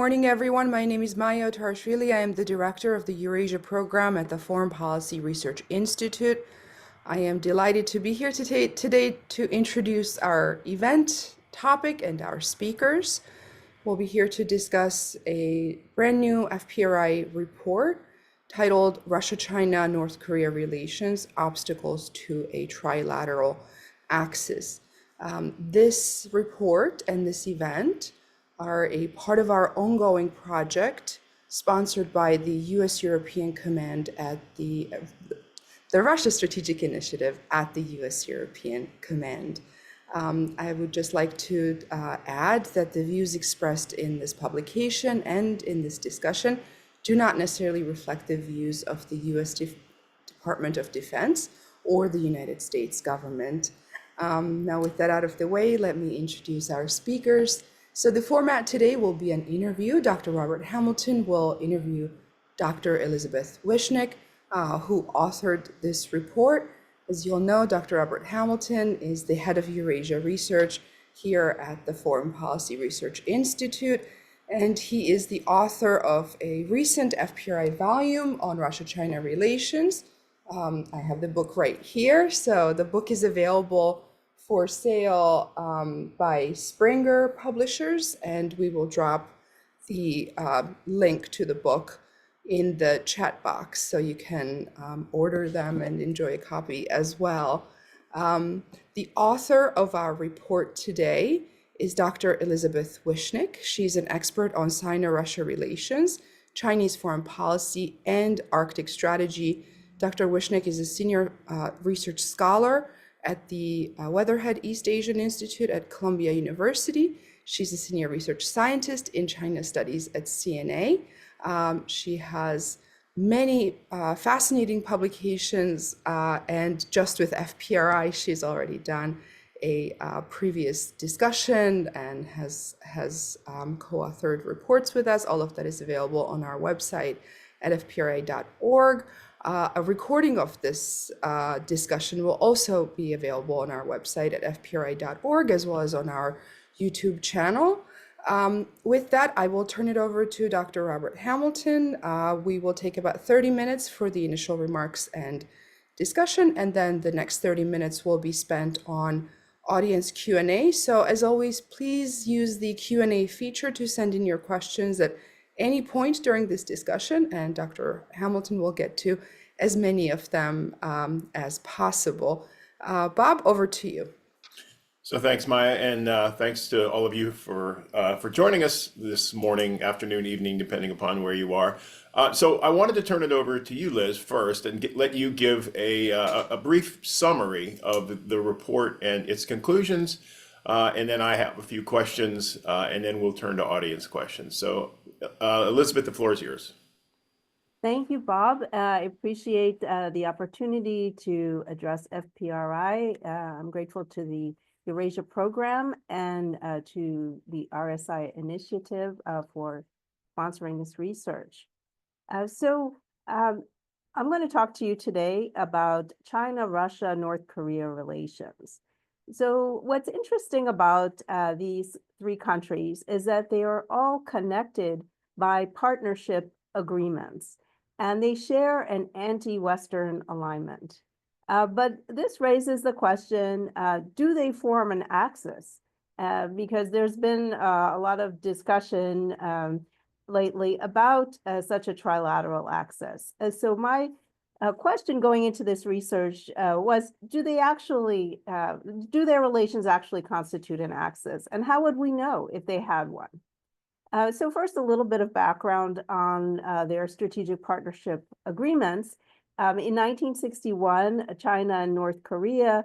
morning, everyone. My name is Maya Tarashvili. I am the director of the Eurasia program at the Foreign Policy Research Institute. I am delighted to be here today to introduce our event topic and our speakers. We'll be here to discuss a brand new FPRI report titled Russia-China-North Korea Relations, Obstacles to a Trilateral Axis. This report and this event are a part of our ongoing project sponsored by the U.S. European Command at the Russia Strategic Initiative at the U.S. European Command. I would just like to add that the views expressed in this publication and in this discussion do not necessarily reflect the views of the U.S. Department of Defense or the United States government. Now, with that out of the way, let me introduce our speakers. So the format today will be an interview. Dr. Robert Hamilton will interview Dr. Elizabeth Wishnick, who authored this report. As you'll know, Dr. Robert Hamilton is the head of Eurasia Research here at the Foreign Policy Research Institute, and he is the author of a recent FPRI volume on Russia-China relations. I have the book right here. So the book is available for sale by Springer Publishers, and we will drop the link to the book in the chat box so you can order them and enjoy a copy as well. The author of our report today is Dr. Elizabeth Wishnick. She's an expert on Sino-Russia relations, Chinese foreign policy, and Arctic strategy. Dr. Wishnick is a senior research scholar at the Weatherhead East Asian Institute at Columbia University. She's a senior research scientist in China studies at CNA. She has many fascinating publications, and just with FPRI, she's already done a previous discussion and has co-authored reports with us. All of that is available on our website at fpri.org. A recording of this discussion will also be available on our website at fpri.org, as well as on our YouTube channel. With that, I will turn it over to Dr. Robert Hamilton. We will take about 30 minutes for the initial remarks and discussion, and then the next 30 minutes will be spent on audience Q&A. So as always, please use the Q&A feature to send in your questions at any point during this discussion, and Dr. Hamilton will get to as many of them as possible. Bob, over to you. So thanks, Maya, and thanks to all of you for joining us this morning, afternoon, evening, depending upon where you are. So I wanted to turn it over to you, Liz, first, and let you give a brief summary of the report and its conclusions, and then I have a few questions, and then we'll turn to audience questions. So Elizabeth, the floor is yours. Thank you, Bob. I appreciate the opportunity to address FPRI. I'm grateful to the Eurasia program and to the RSI initiative for sponsoring this research. I'm going to talk to you today about China, Russia, North Korea relations. So what's interesting about these three countries is that they are all connected by partnership agreements, and they share an anti-Western alignment. But this raises the question, do they form an axis? Because there's been a lot of discussion lately about such a trilateral axis. So my question going into this research was, do their relations actually constitute an axis? And how would we know if they had one? So first, a little bit of background on their strategic partnership agreements. In 1961, China and North Korea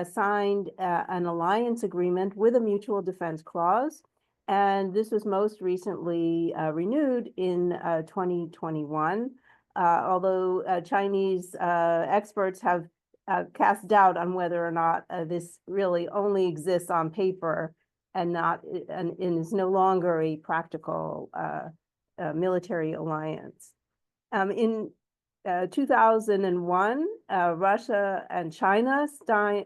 signed an alliance agreement with a mutual defense clause, and this was most recently renewed in 2021. Although Chinese experts have cast doubt on whether or not this really only exists on paper and is no longer a practical military alliance. In 2001, Russia and China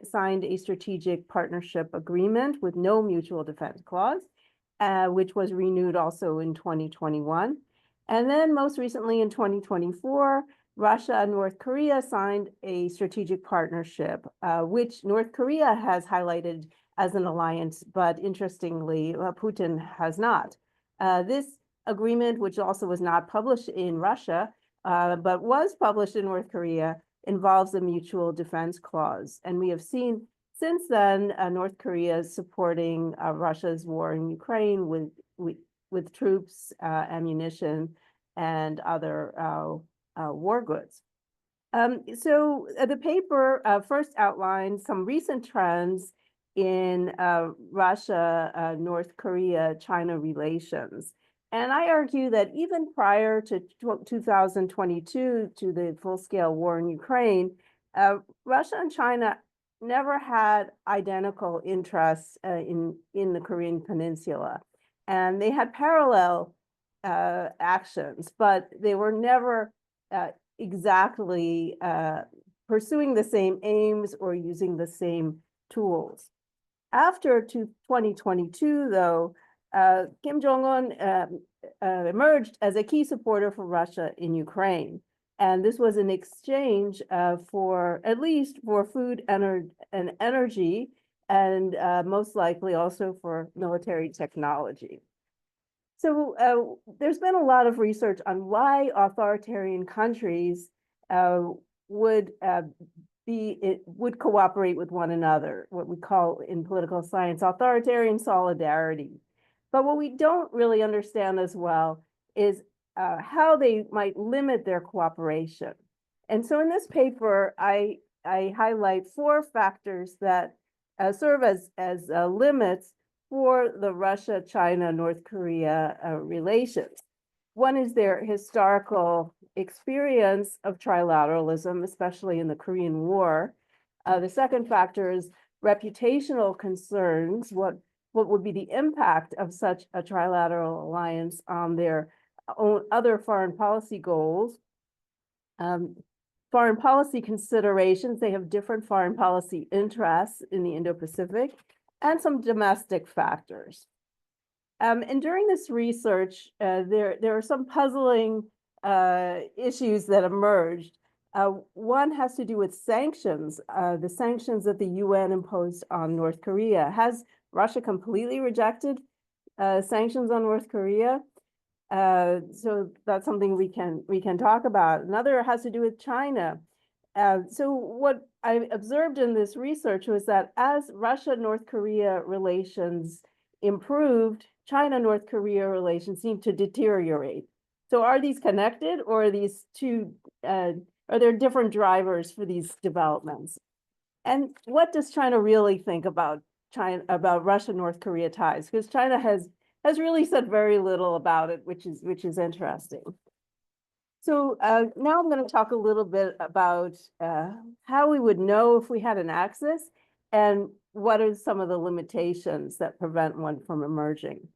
signed a strategic partnership agreement with no mutual defense clause. which was renewed also in 2021. And then most recently in 2024, Russia and North Korea signed a strategic partnership, which North Korea has highlighted as an alliance, but interestingly, Putin has not. This agreement, which also was not published in Russia, but was published in North Korea, involves a mutual defense clause. And we have seen since then, North Korea is supporting Russia's war in Ukraine with troops, ammunition, and other war goods. So the paper first outlines some recent trends in Russia, North Korea, China relations. And I argue that even prior to 2022, to the full-scale war in Ukraine, Russia and China never had identical interests in the Korean Peninsula. And they had parallel actions, but they were never exactly pursuing the same aims or using the same tools. After 2022, though, Kim Jong-un emerged as a key supporter for Russia in Ukraine. And this was in exchange for at least for food and energy, and most likely also for military technology. So there's been a lot of research on why authoritarian countries would cooperate with one another, what we call in political science authoritarian solidarity. But what we don't really understand as well is how they might limit their cooperation. And so in this paper, I highlight 4 factors that serve as limits for the Russia, China, North Korea relations. One is their historical experience of trilateralism, especially in the Korean War. The second factor is reputational concerns. What would be the impact of such a trilateral alliance on their own other foreign policy goals? Foreign policy considerations, they have different foreign policy interests in the Indo-Pacific, and some domestic factors. And during this research, there are some puzzling issues that emerged. One has to do with sanctions, the sanctions that the UN imposed on North Korea. Has Russia completely rejected sanctions on North Korea? So that's something we can talk about. Another has to do with China. So what I observed in this research was that as Russia-North Korea relations improved, China-North Korea relations seemed to deteriorate. So are these connected, or are these two, are there different drivers for these developments? And what does China really think about Russia-North Korea ties? Because China has really said very little about it, which is interesting. So now I'm going to talk a little bit about how we would know if we had an axis, and what are some of the limitations that prevent one from emerging.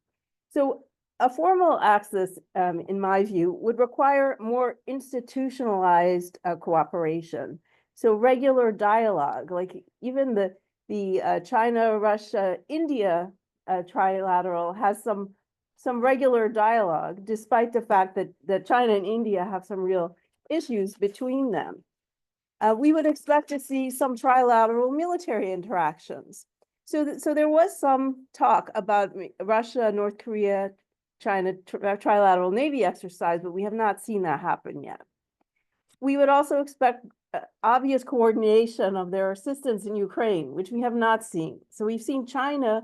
So a formal axis, in my view, would require more institutionalized cooperation. So regular dialogue, like even the China, Russia, India trilateral has some regular dialogue, despite the fact that China and India have some real issues between them. We would expect to see some trilateral military interactions. So there was some talk about Russia, North Korea, China trilateral Navy exercise, but we have not seen that happen yet. We would also expect obvious coordination of their assistance in Ukraine, which we have not seen. So we've seen China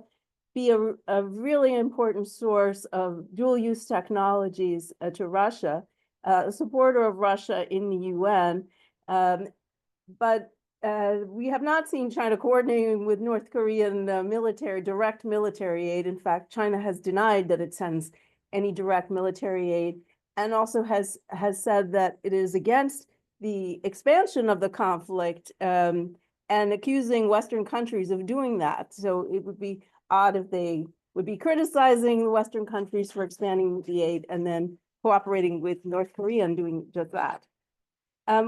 be a really important source of dual-use technologies to Russia, a supporter of Russia in the UN, but we have not seen China coordinating with North Korean direct military aid. In fact, China has denied that it sends any direct military aid, and also has said that it is against the expansion of the conflict, and accusing Western countries of doing that. So it would be odd if they would be criticizing the Western countries for expanding the aid and then cooperating with North Korea and doing just that.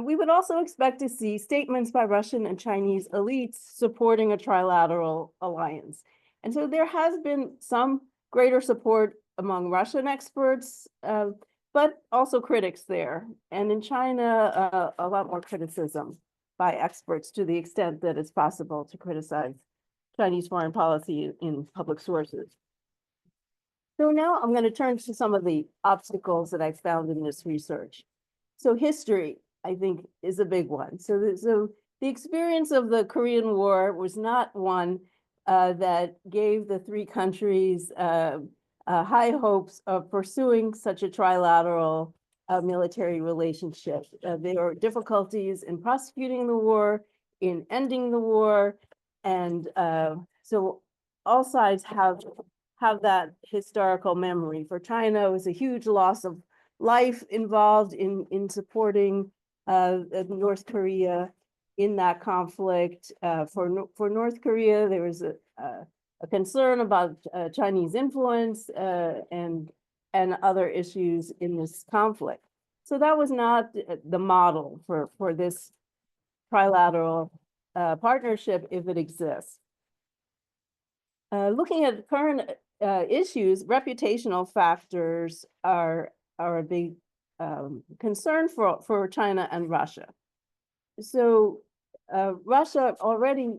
We would also expect to see statements by Russian and Chinese elites supporting a trilateral alliance. And so there has been some greater support among Russian experts, but also critics there. And in China, a lot more criticism by experts to the extent that it's possible to criticize Chinese foreign policy in public sources. So now I'm going to turn to some of the obstacles that I found in this research. So history, I think, is a big one. So the experience of the Korean War was not one that gave the three countries high hopes of pursuing such a trilateral military relationship. There were difficulties in prosecuting the war, in ending the war, and so all sides have that historical memory. For China, it was a huge loss of life involved in supporting North Korea in that conflict. For North Korea, there was a concern about Chinese influence and other issues in this conflict. So that was not the model for this trilateral partnership if it exists. Looking at current issues, reputational factors are a big concern for China and Russia. So Russia already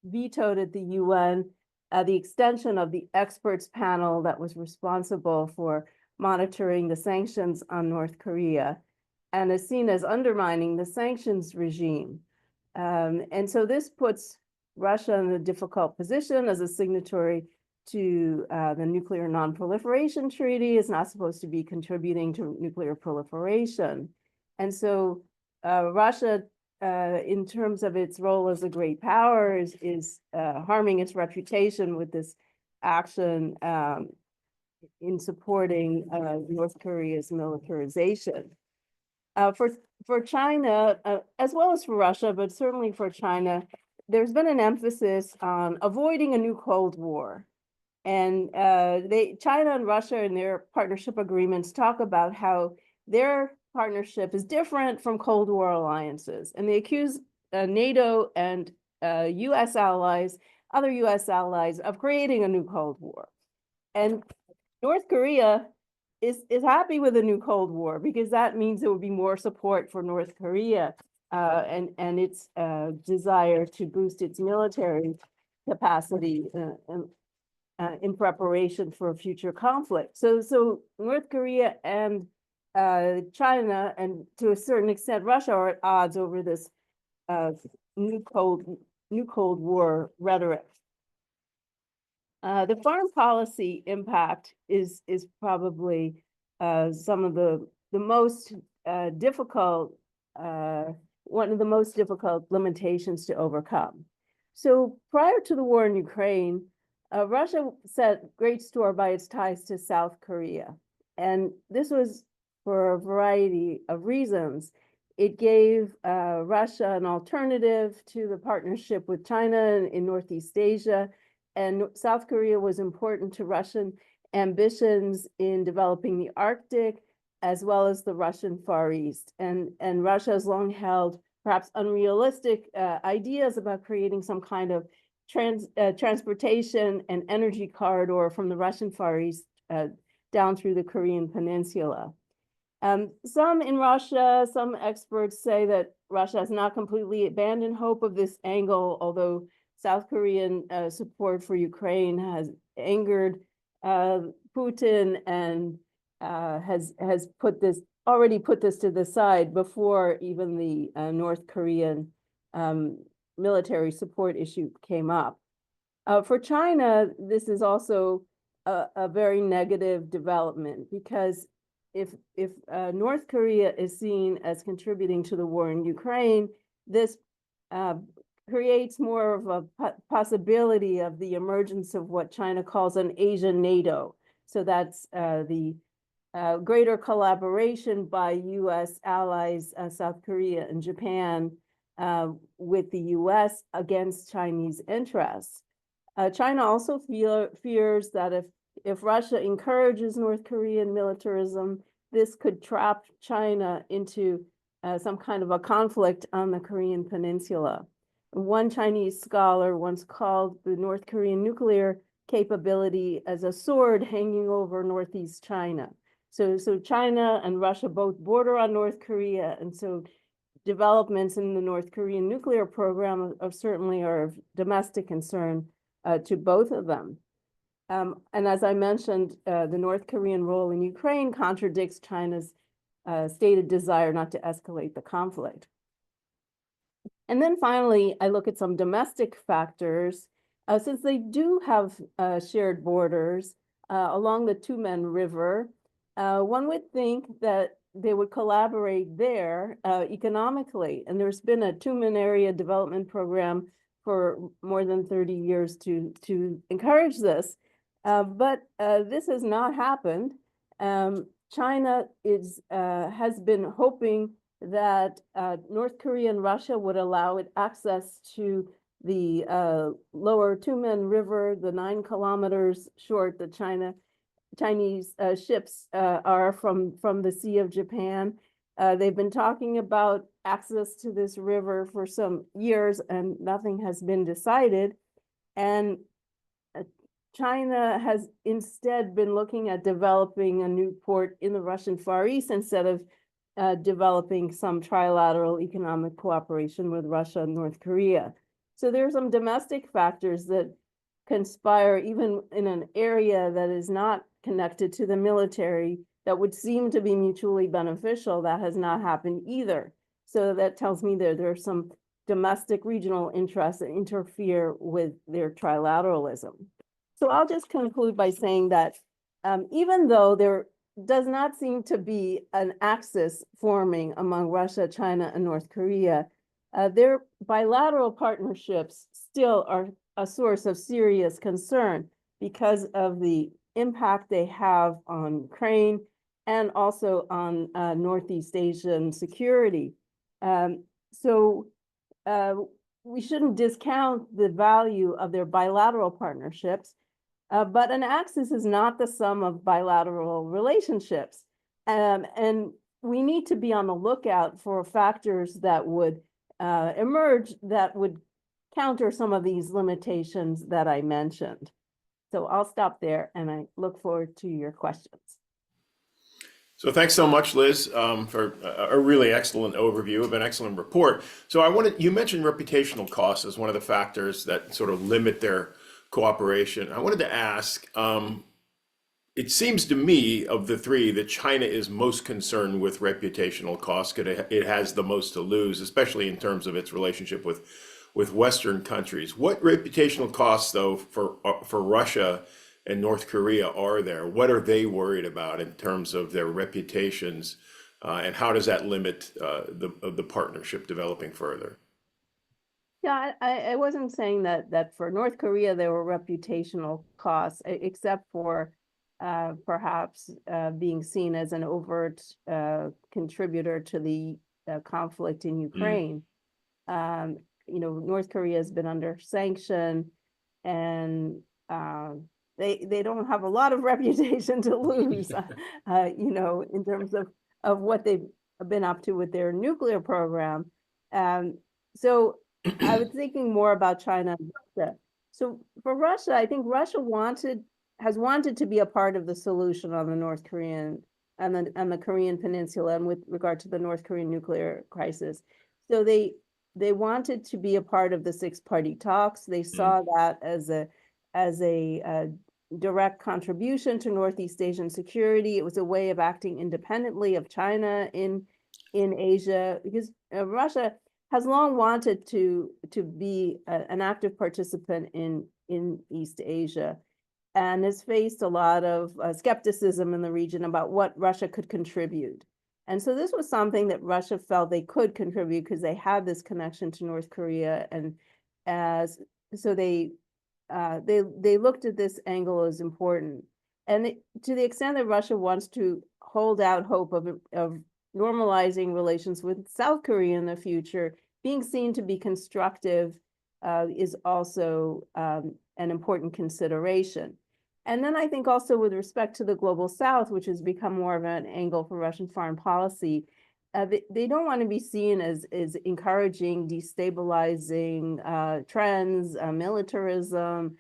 vetoed at the UN the extension of the experts panel that was responsible for monitoring the sanctions on North Korea and is seen as undermining the sanctions regime. And so this puts Russia in a difficult position as a signatory to the Nuclear Non-Proliferation Treaty. Is not supposed to be contributing to nuclear proliferation. And so Russia, in terms of its role as a great power, is harming its reputation with this action in supporting North Korea's militarization. For China, as well as for Russia, but certainly for China, there's been an emphasis on avoiding a new Cold War. And China and Russia in their partnership agreements talk about how their partnership is different from Cold War alliances. And they accuse NATO and US allies, other US allies, of creating a new Cold War. And North Korea is happy with a new Cold War because that means there would be more support for North Korea and its desire to boost its military capacity in preparation for a future conflict. So North Korea and China, and to a certain extent Russia, are at odds over this new Cold War rhetoric. The foreign policy impact is probably some of the most difficult, one of the most difficult limitations to overcome. So prior to the war in Ukraine, Russia set great store by its ties to South Korea. And this was for a variety of reasons. It gave Russia an alternative to the partnership with China in Northeast Asia. And South Korea was important to Russian ambitions in developing the Arctic, as well as the Russian Far East. And Russia has long held perhaps unrealistic ideas about creating some kind of transportation and energy corridor from the Russian Far East down through the Korean Peninsula. Some in Russia, some experts say that Russia has not completely abandoned hope of this angle, although South Korean support for Ukraine has angered Putin and has already put this to the side before even the North Korean military support issue came up. For China, this is also a very negative development because if North Korea is seen as contributing to the war in Ukraine, this creates more of a possibility of the emergence of what China calls an Asian NATO. So that's the greater collaboration by US allies, South Korea and Japan, with the US against Chinese interests. China also fears that if Russia encourages North Korean militarism, this could trap China into some kind of a conflict on the Korean Peninsula. One Chinese scholar once called the North Korean nuclear capability as a sword hanging over Northeast China. So China and Russia both border on North Korea, and so developments in the North Korean nuclear program certainly are of domestic concern to both of them. And as I mentioned, the North Korean role in Ukraine contradicts China's stated desire not to escalate the conflict. And then finally, I look at some domestic factors. Since they do have shared borders along the Tumen River, one would think that they would collaborate there economically. And there's been a Tumen area development program for more than 30 years to encourage this. But this has not happened. China has been hoping that North Korea and Russia would allow it access to the lower Tumen River, the 9 kilometers short that Chinese ships are from the Sea of Japan. They've been talking about access to this river for some years, and nothing has been decided. And China has instead been looking at developing a new port in the Russian Far East instead of developing some trilateral economic cooperation with Russia and North Korea. So there are some domestic factors that conspire even in an area that is not connected to the military that would seem to be mutually beneficial. That has not happened either. So that tells me there are some domestic regional interests that interfere with their trilateralism. So I'll just conclude by saying that even though there does not seem to be an axis forming among Russia, China, and North Korea, their bilateral partnerships still are a source of serious concern because of the impact they have on Ukraine and also on Northeast Asian security. So we shouldn't discount the value of their bilateral partnerships, but an axis is not the sum of bilateral relationships. And we need to be on the lookout for factors that would emerge that would counter some of these limitations that I mentioned. So I'll stop there, and I look forward to your questions. So thanks so much, Liz, for a really excellent overview of an excellent report. So you mentioned reputational costs as one of the factors that sort of limit their cooperation. I wanted to ask, it seems to me of the three that China is most concerned with reputational costs because it has the most to lose, especially in terms of its relationship with Western countries. What reputational costs, though, for Russia and North Korea are there? What are they worried about in terms of their reputations, and how does that limit the partnership developing further? Yeah, I wasn't saying that for North Korea there were reputational costs, except for perhaps being seen as an overt contributor to the conflict in Ukraine. North Korea has been under sanction, and they don't have a lot of reputation to lose, in terms of what they've been up to with their nuclear program. So I was thinking more about China and Russia. So for Russia, I think Russia has wanted to be a part of the solution on the North Korean and the Korean Peninsula, and with regard to the North Korean nuclear crisis. So they wanted to be a part of the six-party talks. They saw that as a direct contribution to Northeast Asian security. It was a way of acting independently of China in Asia, because Russia has long wanted to be an active participant in East Asia, and has faced a lot of skepticism in the region about what Russia could contribute. And so this was something that Russia felt they could contribute because they had this connection to North Korea, and so they looked at this angle as important. And to the extent that Russia wants to hold out hope of normalizing relations with South Korea in the future, being seen to be constructive is also an important consideration. And then I think also with respect to the global South, which has become more of an angle for Russian foreign policy, they don't want to be seen as encouraging destabilizing trends, militarism,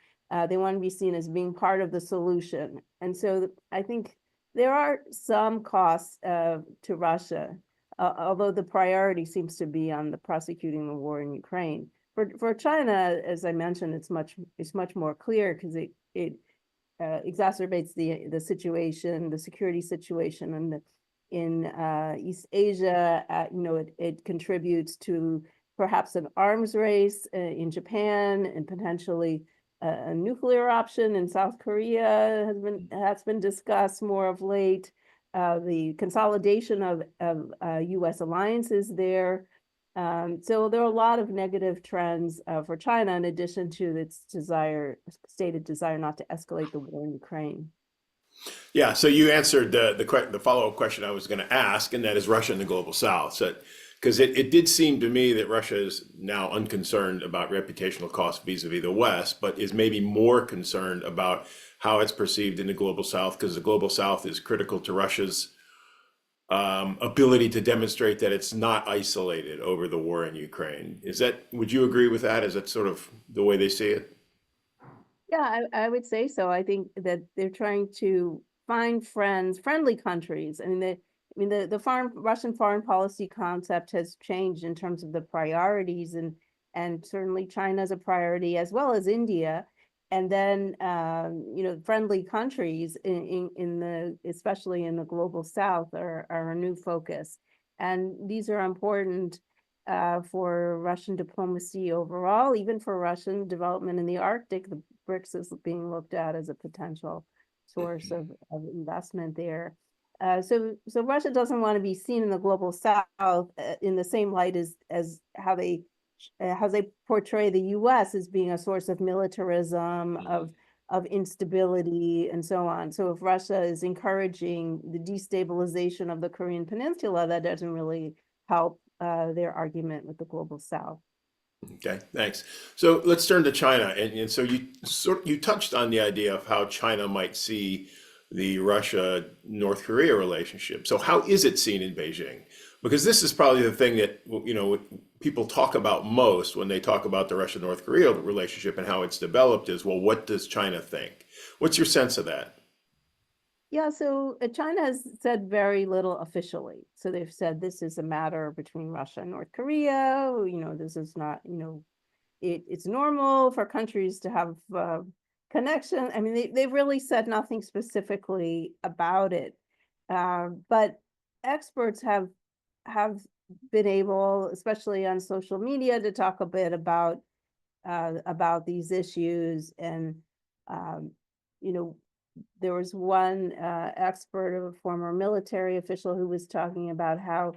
They want to be seen as being part of the solution. And so I think there are some costs to Russia, although the priority seems to be on the prosecuting the war in Ukraine. For China, as I mentioned, it's much more clear because it exacerbates the situation, the security situation in East Asia. It contributes to perhaps an arms race in Japan and potentially a nuclear option in South Korea has been discussed more of late. The consolidation of U.S. alliances there. So there are a lot of negative trends for China, in addition to its stated desire not to escalate the war in Ukraine. Yeah, so you answered the follow-up question I was going to ask, and that is Russia and the global South. So, because it did seem to me that Russia is now unconcerned about reputational costs vis-a-vis the West, but is maybe more concerned about how it's perceived in the global South, because the global South is critical to Russia's ability to demonstrate that it's not isolated over the war in Ukraine. Would you agree with that? Is that sort of the way they see it? Yeah, I would say so. I think that they're trying to find friendly countries. The Russian foreign policy concept has changed in terms of the priorities, and certainly China is a priority as well as India. And then friendly countries especially in the global South are a new focus. And these are important for Russian diplomacy overall, even for Russian development in the Arctic. The BRICS is being looked at as a potential source of investment there. So Russia doesn't want to be seen in the global South in the same light as how they portray the U.S. as being a source of militarism, of instability, and so on. So if Russia is encouraging the destabilization of the Korean Peninsula, that doesn't really help their argument with the global South. Okay, thanks. So let's turn to China, and so you touched on the idea of how China might see the Russia-North Korea relationship. So how is it seen in Beijing? Because this is probably the thing that people talk about most when they talk about the Russia-North Korea relationship and how it's developed is, well, what does China think? What's your sense of that? Yeah, so China has said very little officially. So they've said this is a matter between Russia and North Korea. This is not, it's normal for countries to have connection. They've really said nothing specifically about it. But experts have been able, especially on social media, to talk a bit about these issues. And there was one expert, a former military official, who was talking about how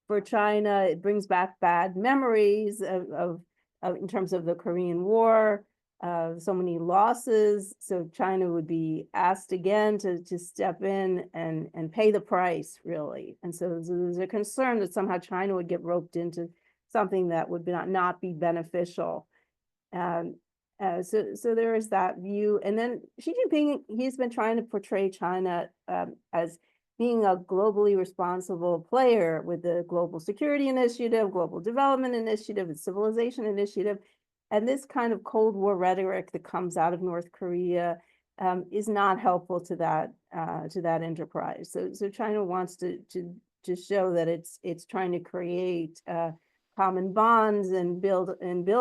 for China it brings back bad memories of in terms of the Korean War, so many losses. So China would be asked again to step in and pay the price, really. And so there's a concern that somehow China would get roped into something that would not be beneficial. So there is that view. And then Xi Jinping, he's been trying to portray China as being a globally responsible player with the Global Security Initiative, Global Development Initiative, and Civilization Initiative. And this kind of Cold War rhetoric that comes out of North Korea is not helpful to that enterprise. So China wants to show that it's trying to create common bonds and build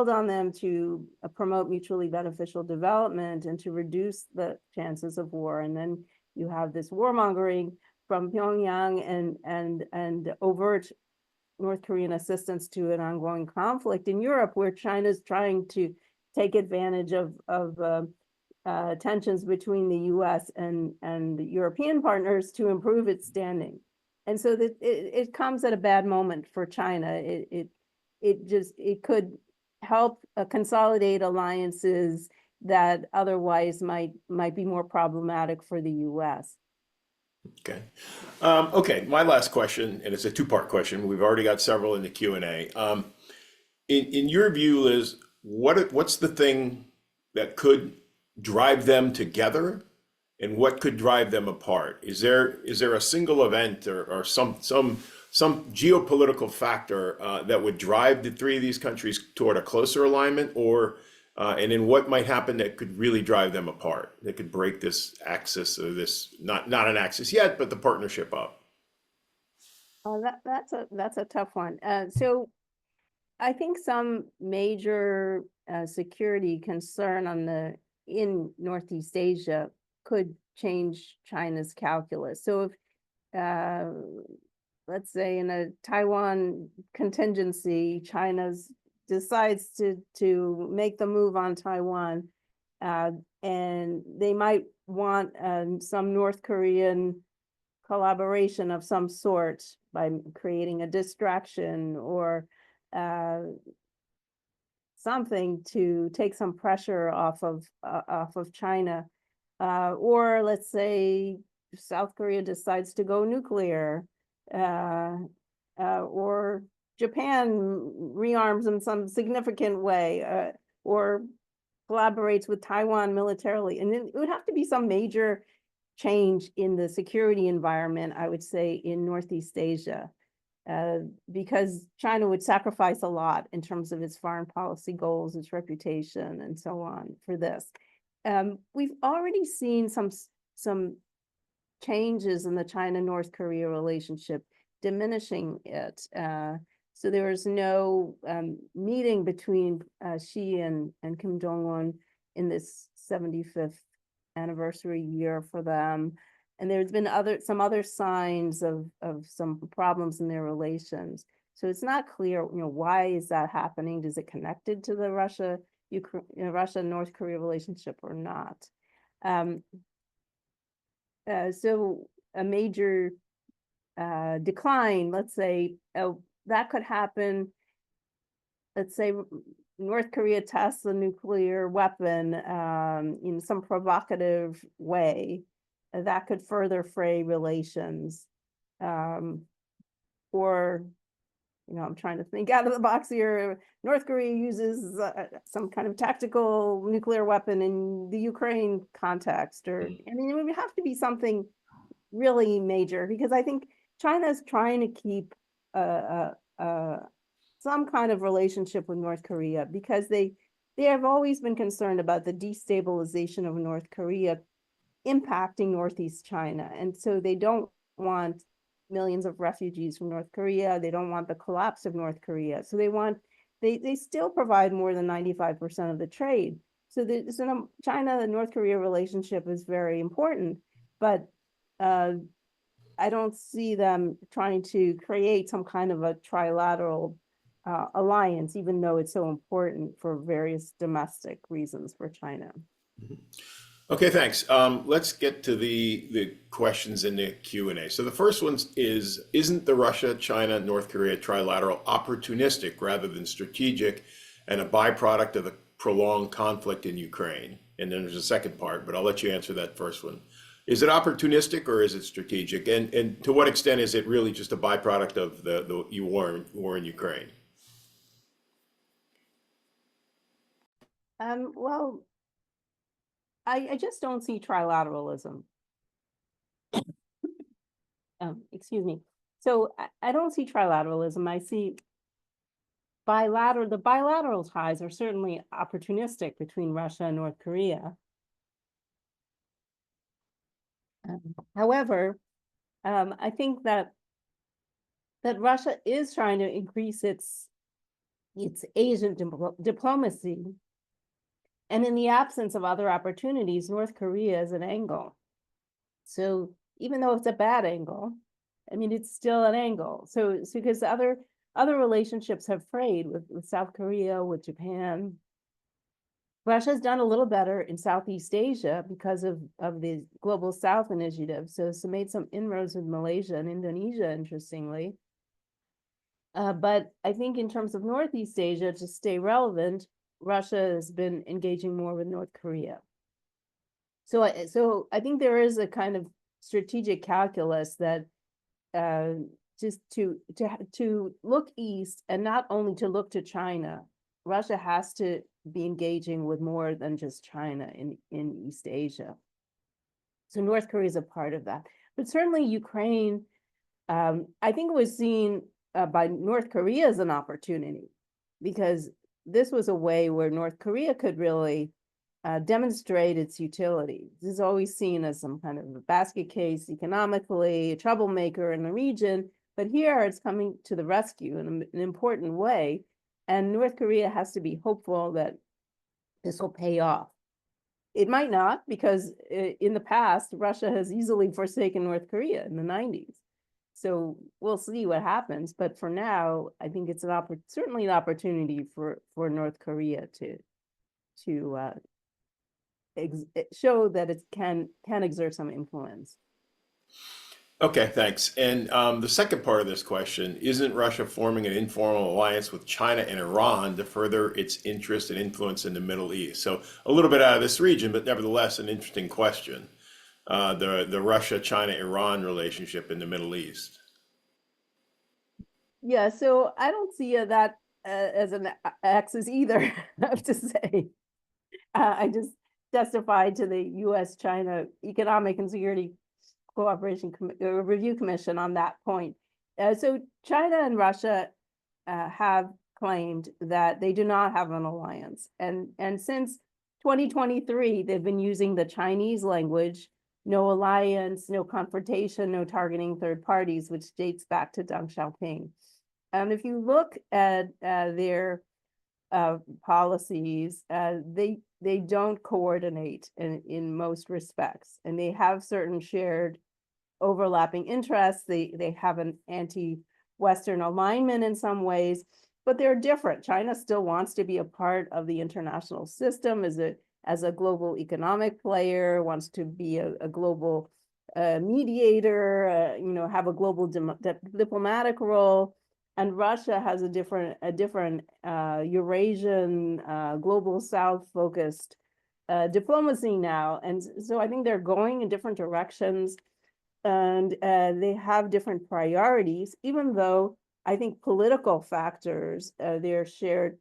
on them to promote mutually beneficial development and to reduce the chances of war. And then you have this warmongering from Pyongyang and overt North Korean assistance to an ongoing conflict in Europe, where China's trying to take advantage of tensions between the U.S. and the European partners to improve its standing. And so that it comes at a bad moment for China. It could help consolidate alliances that otherwise might be more problematic for the U.S. Okay. Okay, my last question, and it's a two-part question. We've already got several in the Q&A. In your view, Liz, what's the thing that could drive them together, and what could drive them apart? Is there a single event or some geopolitical factor that would drive the three of these countries toward a closer alignment, or and in what might happen that could really drive them apart, that could break this axis, or this, not an axis yet, but the partnership up. That's a tough one. So I think some major security concern in Northeast Asia could change China's calculus. So if let's say in a Taiwan contingency, China's decides to make the move on Taiwan, and they might want some North Korean collaboration of some sort by creating a distraction or something to take some pressure off of China. Or let's say South Korea decides to go nuclear, or Japan rearms in some significant way, or collaborates with Taiwan militarily. And it would have to be some major change in the security environment, I would say, in Northeast Asia, because China would sacrifice a lot in terms of its foreign policy goals, its reputation, and so on for this. We've already seen some changes in the China-North Korea relationship, diminishing it. So there was no meeting between Xi and Kim Jong-un in this 75th anniversary year for them. And there's been some other signs of some problems in their relations. So it's not clear, why is that happening? Is it connected to the Russia-North Korea relationship or not? So a major decline, let's say, that could happen. Let's say North Korea tests a nuclear weapon in some provocative way, that could further fray relations. Or, I'm trying to think out of the box here. North Korea uses some kind of tactical nuclear weapon in the Ukraine context, or, it would have to be something really major, because I think China is trying to keep some kind of relationship with North Korea, because they have always been concerned about the destabilization of North Korea impacting Northeast China. And so they don't want millions of refugees from North Korea. They don't want the collapse of North Korea. So they still provide more than 95% of the trade. So the China and North Korea relationship is very important, but I don't see them trying to create some kind of a trilateral alliance, even though it's so important for various domestic reasons for China. Okay, thanks. Let's get to the questions in the Q&A. So the first one is, isn't the Russia, China, North Korea trilateral opportunistic rather than strategic, and a byproduct of the prolonged conflict in Ukraine? And then there's a second part, but I'll let you answer that first one. Is it opportunistic or is it strategic? And to what extent is it really just a byproduct of the war in Ukraine? Well, I just don't see trilateralism. Excuse me. So I don't see trilateralism. I see the bilateral ties are certainly opportunistic between Russia and North Korea. However, I think that Russia is trying to increase its Asian diplomacy. And in the absence of other opportunities, North Korea is an angle. So even though it's a bad angle, it's still an angle. So because other relationships have frayed with South Korea, with Japan. Russia's done a little better in Southeast Asia because of the Global South initiative. So made some inroads with Malaysia and Indonesia, interestingly. But I think in terms of Northeast Asia, to stay relevant, Russia has been engaging more with North Korea. So I think there is a kind of strategic calculus that just to look east and not only to look to China, Russia has to be engaging with more than just China in East Asia. So North Korea is a part of that. But certainly Ukraine, I think it was seen by North Korea as an opportunity, because this was a way where North Korea could really demonstrate its utility. This is always seen as some kind of a basket case economically, a troublemaker in the region, but here it's coming to the rescue in an important way. And North Korea has to be hopeful that this will pay off. It might not, because in the past, Russia has easily forsaken North Korea in the 90s. So we'll see what happens. But for now, I think it's certainly an opportunity for North Korea to show that it can exert some influence. Okay, thanks. And the second part of this question, isn't Russia forming an informal alliance with China and Iran to further its interest and influence in the Middle East? So a little bit out of this region, but nevertheless an interesting question. The Russia-China-Iran relationship in the Middle East. Yeah, so I don't see that as an axis either, I have to say. I just testified to the U.S.-China Economic and Security Cooperation Review Commission on that point. So China and Russia have claimed that they do not have an alliance. And since 2023, they've been using the Chinese language, no alliance, no confrontation, no targeting third parties, which dates back to Deng Xiaoping. And if you look at their policies, they don't coordinate in most respects, and they have certain shared overlapping interests. They have an anti-Western alignment in some ways, but they're different. China still wants to be a part of the international system as a global economic player, wants to be a global mediator, have a global diplomatic role. And Russia has a different Eurasian, global South focused diplomacy now. And so I think they're going in different directions, and they have different priorities, even though I think political factors, their shared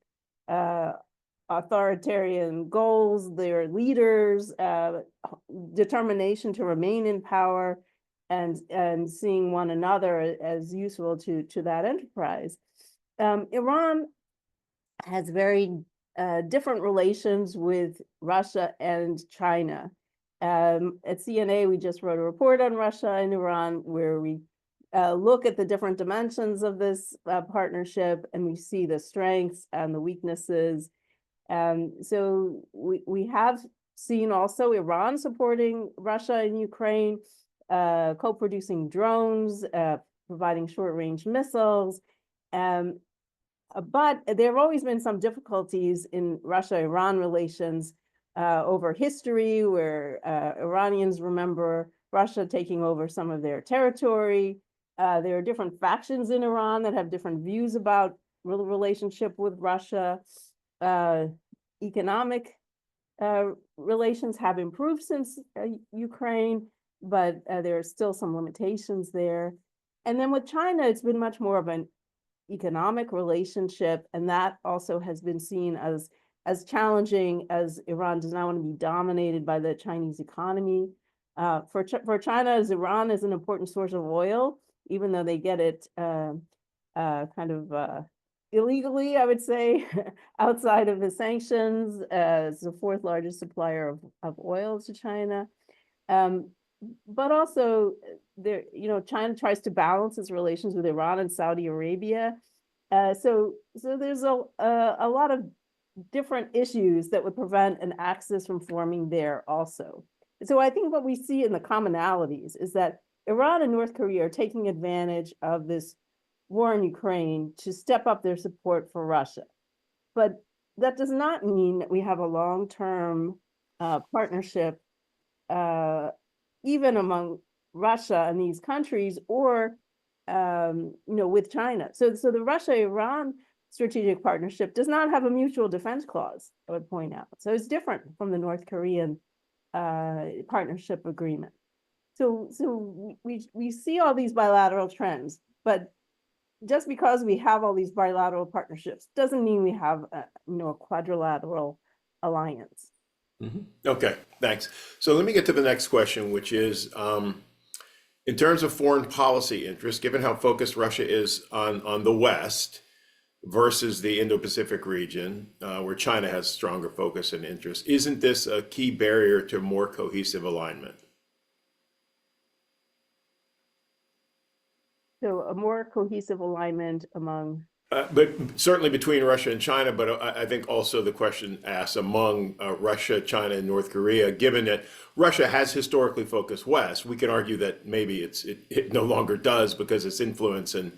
authoritarian goals, their leaders, determination to remain in power, and seeing one another as useful to that enterprise. Iran has very different relations with Russia and China. At CNA, we just wrote a report on Russia and Iran where we look at the different dimensions of this partnership, and we see the strengths and the weaknesses. So we have seen also Iran supporting Russia and Ukraine, co-producing drones, providing short-range missiles. But there have always been some difficulties in Russia-Iran relations over history, where Iranians remember Russia taking over some of their territory. There are different factions in Iran that have different views about the relationship with Russia. Economic relations have improved since Ukraine, but there are still some limitations there. And then with China, it's been much more of an economic relationship, and that also has been seen as challenging, as Iran does not want to be dominated by the Chinese economy. For China, as Iran is an important source of oil, even though they get it kind of illegally, I would say, outside of the sanctions, as the fourth largest supplier of oil to China. But also, China tries to balance its relations with Iran and Saudi Arabia. So there's a lot of different issues that would prevent an axis from forming there also. So I think what we see in the commonalities is that Iran and North Korea are taking advantage of this war in Ukraine to step up their support for Russia. But that does not mean that we have a long-term partnership, even among Russia and these countries, or with China. So the Russia-Iran strategic partnership does not have a mutual defense clause, I would point out. So it's different from the North Korean partnership agreement. So we see all these bilateral trends, but just because we have all these bilateral partnerships doesn't mean we have a quadrilateral alliance. Mm-hmm. Okay, thanks. So let me get to the next question, which is, in terms of foreign policy interests, given how focused Russia is on the West, versus the Indo-Pacific region, where China has stronger focus and interest. Isn't this a key barrier to more cohesive alignment? So a more cohesive alignment among. But certainly between Russia and China, but I think also the question asks among Russia, China, and North Korea, given that Russia has historically focused west, we can argue that maybe it no longer does because its influence in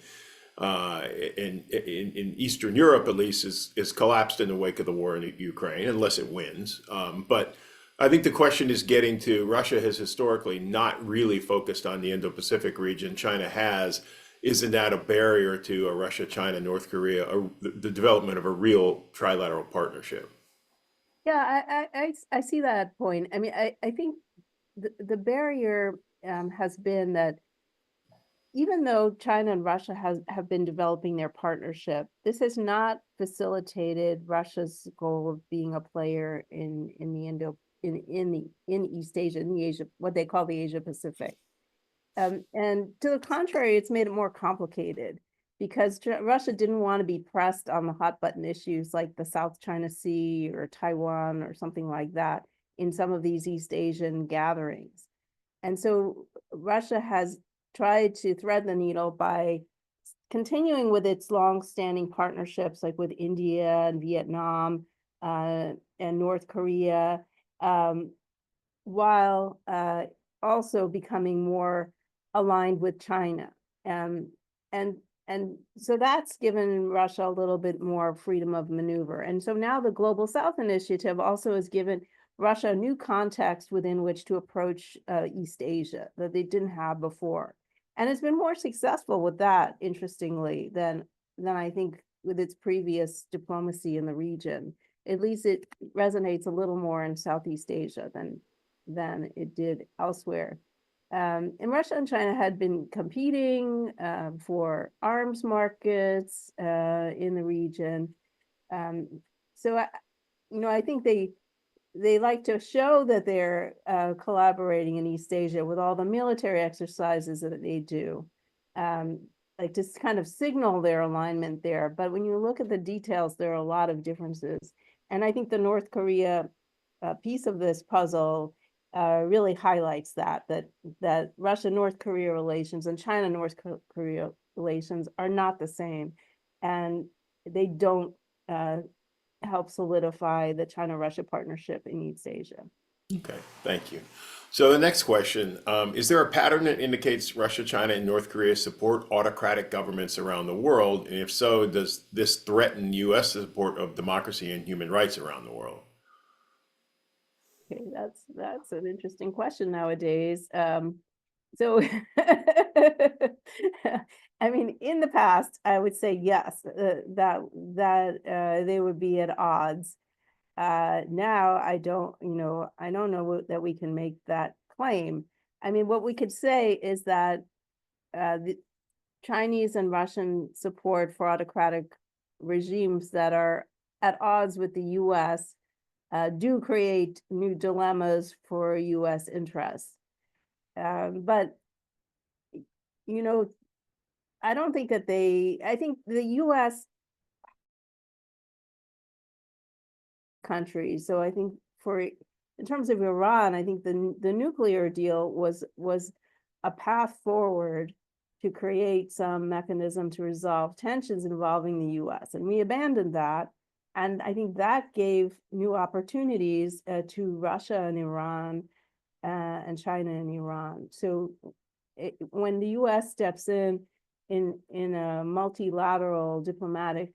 Eastern Europe, at least, is collapsed in the wake of the war in Ukraine, unless it wins. But I think the question is getting to Russia has historically not really focused on the Indo-Pacific region. China has. Isn't that a barrier to a Russia, China, North Korea, the development of a real trilateral partnership? Yeah, I see that point. I mean, I think the barrier has been that even though China and Russia have been developing their partnership, this has not facilitated Russia's goal of being a player in East Asia, in the Asia, what they call the Asia Pacific. And to the contrary, it's made it more complicated because Russia didn't want to be pressed on the hot button issues like the South China Sea or Taiwan or something like that in some of these East Asian gatherings. And so Russia has tried to thread the needle by continuing with its long-standing partnerships like with India and Vietnam and North Korea, while also becoming more aligned with China. And so that's given Russia a little bit more freedom of maneuver. And so now the Global South Initiative also has given Russia a new context within which to approach East Asia that they didn't have before. And it's been more successful with that, interestingly, than I think with its previous diplomacy in the region. At least it resonates a little more in Southeast Asia than it did elsewhere. And Russia and China had been competing for arms markets in the region. So, I think they like to show that they're collaborating in East Asia with all the military exercises that they do, like to kind of signal their alignment there. But when you look at the details, there are a lot of differences. And I think the North Korea piece of this puzzle really highlights that Russia-North Korea relations and China-North Korea relations are not the same, and they don't help solidify the China-Russia partnership in East Asia. Okay, thank you. So the next question, is there a pattern that indicates Russia, China, and North Korea support autocratic governments around the world? And if so, does this threaten U.S. support of democracy and human rights around the world? Okay, that's an interesting question nowadays. So, I mean, in the past, I would say yes, that they would be at odds. Now, I don't know that we can make that claim. I mean, what we could say is that the Chinese and Russian support for autocratic regimes that are at odds with the U.S. Do create new dilemmas for U.S. interests. But, I don't think that I think the U.S. countries, so I think in terms of Iran, I think the nuclear deal was a path forward to create some mechanism to resolve tensions involving the U.S. And we abandoned that. And I think that gave new opportunities to Russia and Iran and China and Iran. So when the U.S. steps in a multilateral diplomatic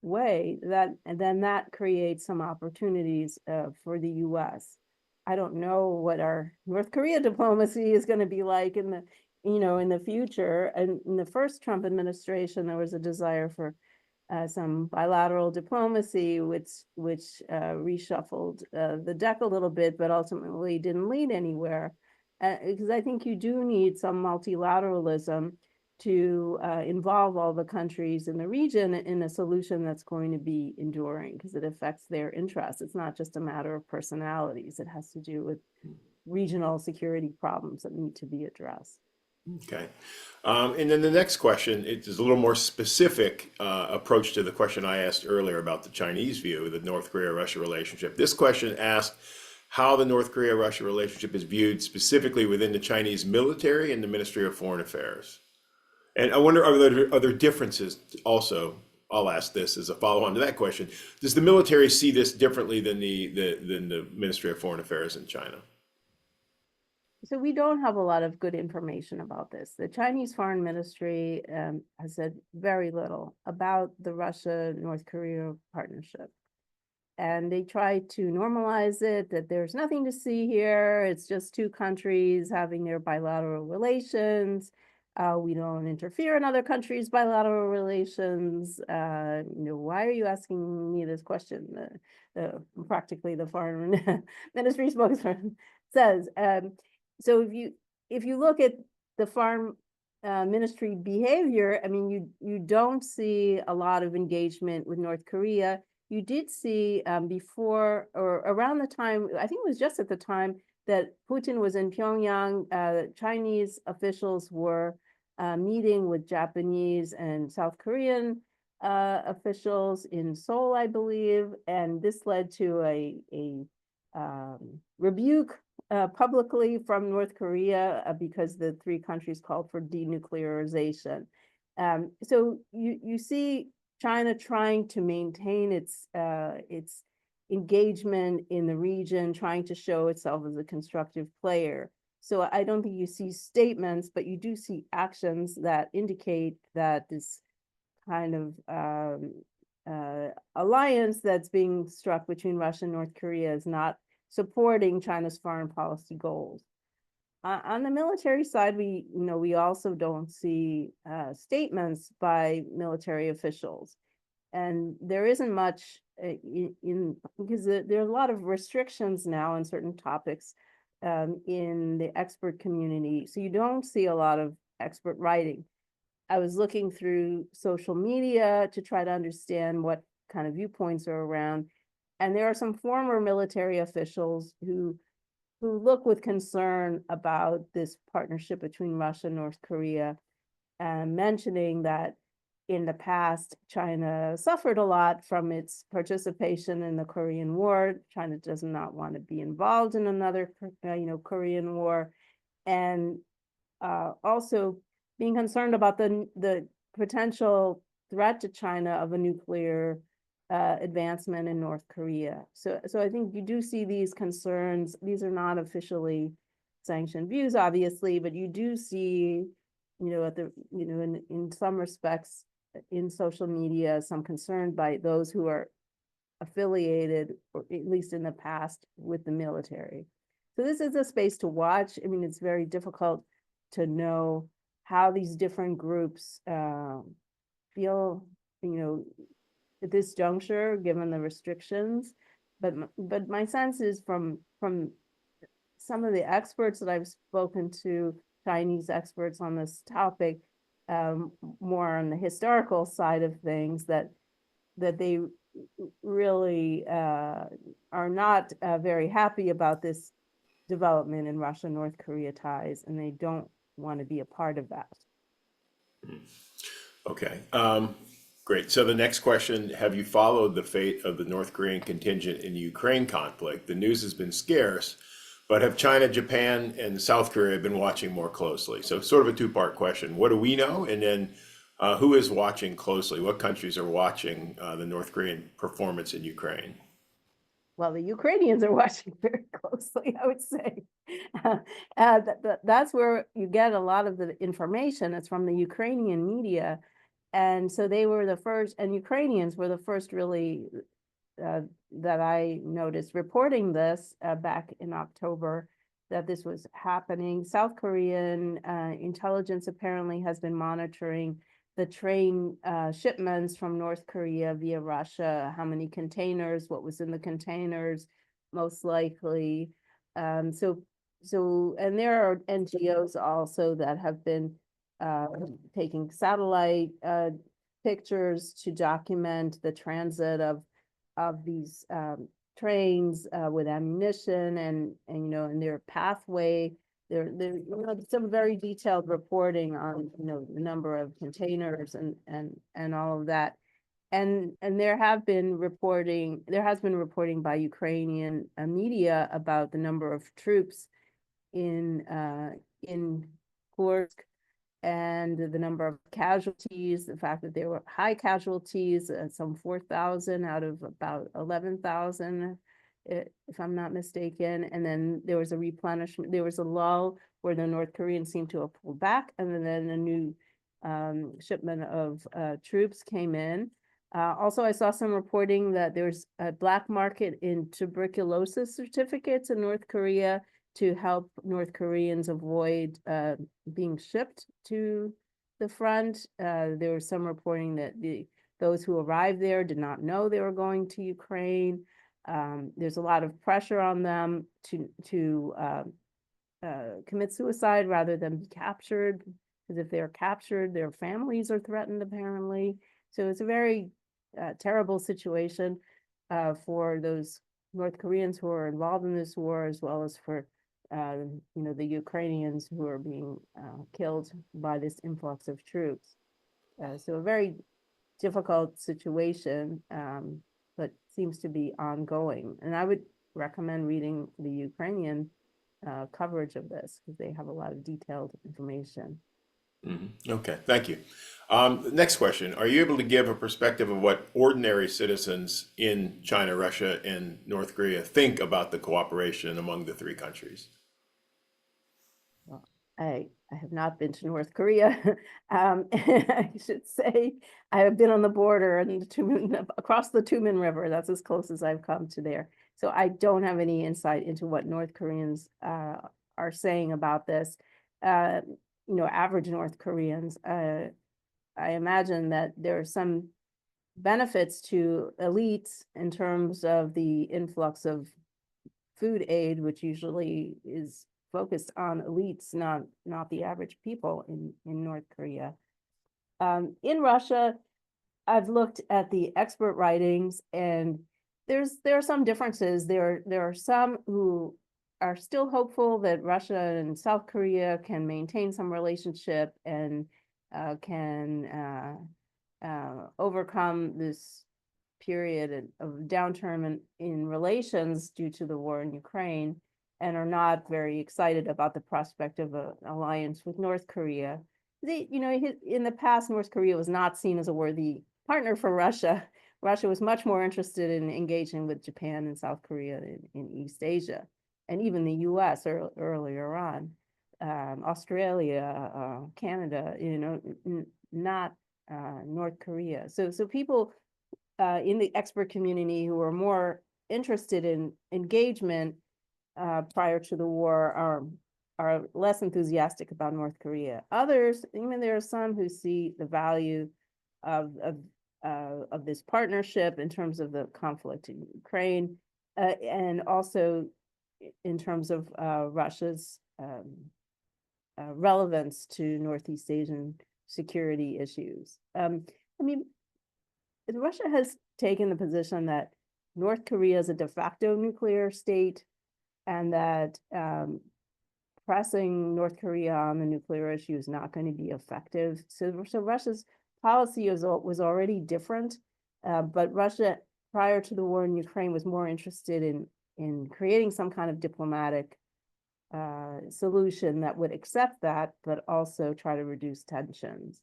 way, then that creates some opportunities for the U.S. I don't know what our North Korea diplomacy is going to be like in the future. And in the first Trump administration, there was a desire for some bilateral diplomacy, which reshuffled the deck a little bit, but ultimately didn't lead anywhere. Because I think you do need some multilateralism to involve all the countries in the region in a solution that's going to be enduring, because it affects their interests. It's not just a matter of personalities. It has to do with regional security problems that need to be addressed. Okay. And then the next question, it is a little more specific approach to the question I asked earlier about the Chinese view of the North Korea-Russia relationship. This question asked how the North Korea-Russia relationship is viewed specifically within the Chinese military and the Ministry of Foreign Affairs. And I wonder, are there differences also? I'll ask this as a follow-on to that question. Does the military see this differently than the Ministry of Foreign Affairs in China? So we don't have a lot of good information about this. The Chinese Foreign Ministry has said very little about the Russia-North Korea partnership. And they try to normalize it, that there's nothing to see here. It's just two countries having their bilateral relations. We don't interfere in other countries' bilateral relations. Why are you asking me this question? Practically the foreign ministry spokesman says. So if you look at the foreign ministry behavior, I mean, you don't see a lot of engagement with North Korea. You did see before or around the time, I think it was just at the time that Putin was in Pyongyang, Chinese officials were meeting with Japanese and South Korean officials in Seoul, I believe, and this led to a rebuke publicly from North Korea because the three countries called for denuclearization. So you see China trying to maintain its engagement in the region, trying to show itself as a constructive player. So I don't think you see statements, but you do see actions that indicate that this kind of alliance that's being struck between Russia and North Korea is not supporting China's foreign policy goals. On the military side, we also don't see statements by military officials, and there isn't much because there are a lot of restrictions now on certain topics in the expert community. So you don't see a lot of expert writing. I was looking through social media to try to understand what kind of viewpoints are around, and there are some former military officials who look with concern about this partnership between Russia and North Korea, and mentioning that in the past, China suffered a lot from its participation in the Korean War. China does not want to be involved in another, Korean War, and also being concerned about the potential threat to China of a nuclear advancement in North Korea. So I think you do see these concerns. These are not officially sanctioned views, obviously, but you do see, in some respects, in social media, some concern by those who are affiliated, or at least in the past, with the military. So this is a space to watch. I mean, it's very difficult to know how these different groups feel, at this juncture, given the restrictions. But my sense is from some of the experts that I've spoken to, Chinese experts on this topic, more on the historical side of things, that they really are not very happy about this development in Russia-North Korea ties, and they don't want to be a part of that. Okay. Great. So the next question, have you followed the fate of the North Korean contingent in the Ukraine conflict? The news has been scarce, but have China, Japan, and South Korea been watching more closely? So sort of a two-part question. What do we know? And then who is watching closely? What countries are watching the North Korean performance in Ukraine? Well, the Ukrainians are watching very closely, I would say. That's where you get a lot of the information. It's from the Ukrainian media. And so they were the first, and Ukrainians were the first really that I noticed reporting this back in October, that this was happening. South Korean intelligence apparently has been monitoring the train shipments from North Korea via Russia, how many containers, what was in the containers, most likely. And there are NGOs also that have been taking satellite pictures to document the transit of these trains with ammunition and their pathway some very detailed reporting on, the number of containers and all of that. And there has been reporting by Ukrainian media about the number of troops in Kursk, and the number of casualties, the fact that there were high casualties, some 4,000 out of about 11,000, if I'm not mistaken. And then there was a replenishment, there was a lull where the North Koreans seemed to have pulled back, and then a new shipment of troops came in. Also, I saw some reporting that there's a black market in tuberculosis certificates in North Korea to help North Koreans avoid being shipped to the front. There was some reporting that those who arrived there did not know they were going to Ukraine. There's a lot of pressure on them to commit suicide rather than be captured, because if they're captured, their families are threatened, apparently. So it's a very terrible situation for those North Koreans who are involved in this war, as well as for the Ukrainians who are being killed by this influx of troops. So a very difficult situation, but seems to be ongoing. And I would recommend reading the Ukrainian coverage of this, because they have a lot of detailed information. Okay, thank you. Next question. Are you able to give a perspective of what ordinary citizens in China, Russia, and North Korea think about the cooperation among the three countries? Well, I have not been to North Korea. I should say I have been on the border and across the Tumen River. That's as close as I've come to there. So I don't have any insight into what North Koreans are saying about this. Average North Koreans, I imagine that there are some benefits to elites in terms of the influx of food aid, which usually is focused on elites, not the average people in North Korea. In Russia, I've looked at the expert writings, and there are some differences. There are some who are still hopeful that Russia and South Korea can maintain some relationship and can overcome this period of downturn in relations due to the war in Ukraine, and are not very excited about the prospect of an alliance with North Korea. In the past, North Korea was not seen as a worthy partner for Russia. Russia was much more interested in engaging with Japan and South Korea in East Asia, and even the US earlier on, Australia, Canada, not North Korea. So people in the expert community who are more interested in engagement prior to the war are less enthusiastic about North Korea. Others, even there are some who see the value of this partnership in terms of the conflict in Ukraine, and also in terms of Russia's relevance to Northeast Asian security issues. Russia has taken the position that North Korea is a de facto nuclear state, and that pressing North Korea on the nuclear issue is not going to be effective. So Russia's policy was already different, but Russia, prior to the war in Ukraine, was more interested in creating some kind of diplomatic solution that would accept that, but also try to reduce tensions.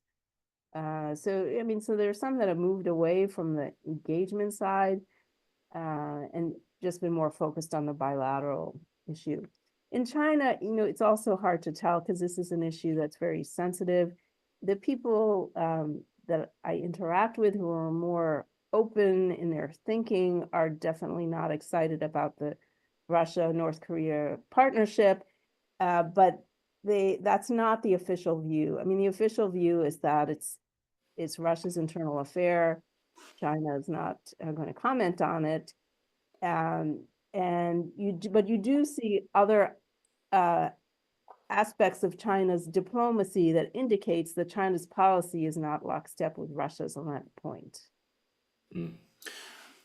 So there's some that have moved away from the engagement side and just been more focused on the bilateral issue. In China, it's also hard to tell, because this is an issue that's very sensitive. The people that I interact with who are more open in their thinking are definitely not excited about the Russia-North Korea partnership, but that's not the official view. The official view is that it's Russia's internal affair. China is not going to comment on it. But you do see other aspects of China's diplomacy that indicates that China's policy is not lockstep with Russia's on that point.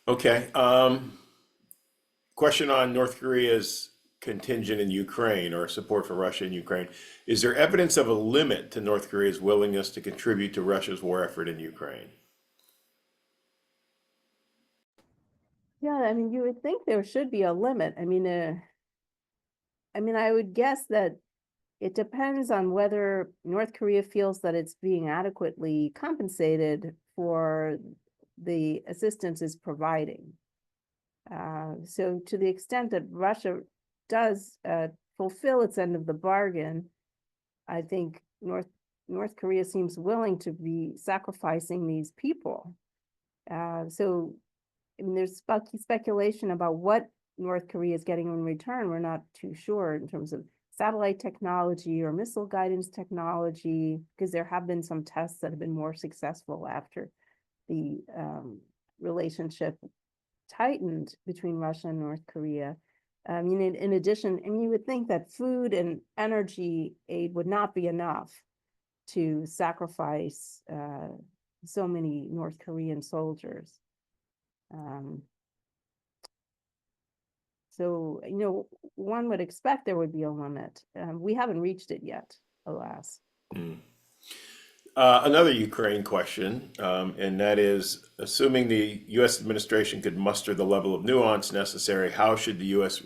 Okay. Question on North Korea's contingent in Ukraine or support for Russia in Ukraine, is there evidence of a limit to North Korea's willingness to contribute to Russia's war effort in Ukraine? Yeah, I mean, you would think there should be a limit. I mean, I would guess that it depends on whether North Korea feels that it's being adequately compensated for the assistance it's providing. So to the extent that Russia does fulfill its end of the bargain, I think North Korea seems willing to be sacrificing these people. So I mean, there's speculation about what North Korea is getting in return. We're not too sure in terms of satellite technology or missile guidance technology, because there have been some tests that have been more successful after the relationship tightened between Russia and North Korea. I mean, in addition, I mean, you would think that food and energy aid would not be enough to sacrifice so many North Korean soldiers. So, you know, one would expect there would be a limit. We haven't reached it yet, alas. Another Ukraine question, and that is, assuming the U.S. administration could muster the level of nuance necessary, how should the U.S.